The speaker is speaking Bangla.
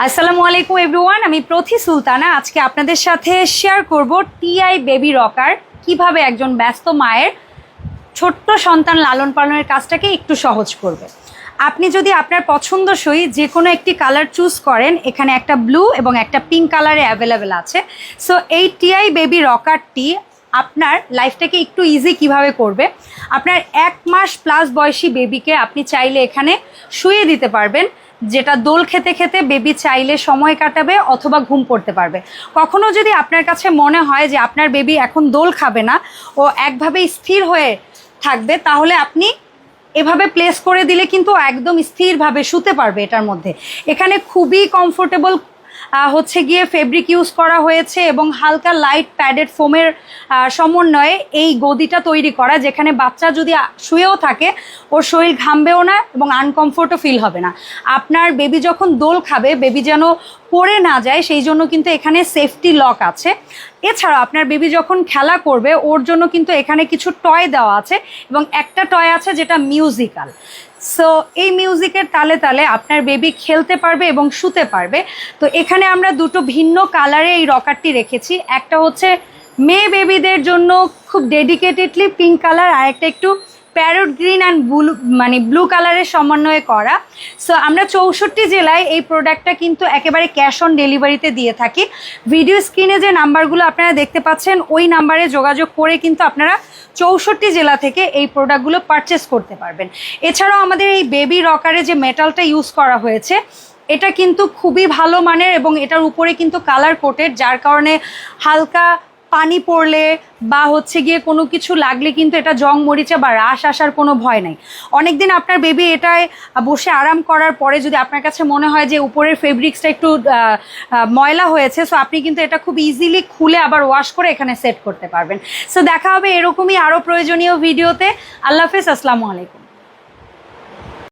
আসসালামু আলাইকুম এভরিওয়ান, আমি প্রথি সুলতানা। আজকে আপনাদের সাথে শেয়ার করব টিআই বেবি রকার কিভাবে একজন ব্যস্ত মায়ের ছোট্ট সন্তান লালন পালনের কাজটাকে একটু সহজ করবে। আপনি যদি আপনার পছন্দসই যে কোনো একটি কালার চুজ করেন, এখানে একটা ব্লু এবং একটা পিঙ্ক কালারে অ্যাভেলেবেল আছে। সো এই টিআই বেবি রকারটি আপনার লাইফটাকে একটু ইজি কিভাবে করবে। আপনার 1 মাস প্লাস বয়সী বেবিকে আপনি চাইলে এখানে শুয়ে দিতে পারবেন, যেটা দোল খেতে খেতে বেবি চাইলে সময় কাটাবে অথবা ঘুম পড়তে পারবে। কখনো যদি আপনার কাছে মনে হয় যে আপনার বেবি এখন দোল খাবে না, ও একভাবে স্থির হয়ে থাকবে, তাহলে আপনি এভাবে প্লেস করে দিলে কিন্তু একদম স্থিরভাবে শুতে পারবে। এটার মধ্যে এখানে খুবই কমফোর্টেবল হচ্ছে গিয়ে ফেব্রিক ইউজ করা হয়েছে এবং হালকা লাইট প্যাডেড ফোমের সমন্বয়ে এই গদিটা তৈরি করা, যেখানে বাচ্চা যদি শুয়েও থাকে ওর শরীর ঘামবেও না এবং আনকমফোর্টও ফিল হবে না। আপনার বেবি যখন দোল খাবে, বেবি যেন পড়ে না যায় সেই জন্য কিন্তু এখানে সেফটি লক আছে। এছাড়া আপনার বেবি যখন খেলা করবে ওর জন্য কিন্তু এখানে কিছু টয় দেওয়া আছে এবং একটা টয় আছে যেটা মিউজিক্যাল। সো এই মিউজিকের তালে তালে আপনার বেবি খেলতে পারবে এবং শুতে পারবে। তো এখানে আমরা দুটো ভিন্ন কালারে এই রকারটি রেখেছি। একটা হচ্ছে মেয়ে বেবিদের জন্য খুব ডেডিকেটেডলি পিঙ্ক কালার, আর একটা একটু প্যারট গ্রিন অ্যান্ড ব্লু কালারের সমন্বয়ে করা। সো আমরা 64 জেলায় এই প্রোডাক্টটা কিন্তু একেবারে ক্যাশ অন ডেলিভারিতে দিয়ে থাকি। ভিডিও স্ক্রিনে যে নাম্বারগুলো আপনারা দেখতে পাচ্ছেন ওই নাম্বারে যোগাযোগ করে কিন্তু আপনারা 64 জেলা থেকে এই প্রোডাক্টগুলো পারচেস করতে পারবেন। এছাড়াও আমাদের এই বেবি রকারে যে মেটালটা ইউজ করা হয়েছে এটা কিন্তু খুবই ভালো মানের এবং এটার উপরে কিন্তু কালার কোটেড, যার কারণে হালকা পানি পড়লে বা হচ্ছে গিয়ে কোনো কিছু লাগলে কিন্তু এটা জং মরিচা বা রাশ আসার কোনো ভয় নাই। অনেকদিন আপনার বেবি এটায় বসে আরাম করার পরে যদি আপনার কাছে মনে হয় যে উপরের ফেব্রিক্সটা একটু ময়লা হয়েছে, সো আপনি কিন্তু এটা খুব ইজিলি খুলে আবার ওয়াশ করে এখানে সেট করতে পারবেন। সো দেখা হবে এরকমই আরও প্রয়োজনীয় ভিডিওতে। আল্লাহ হাফেজ, আসসালামু আলাইকুম।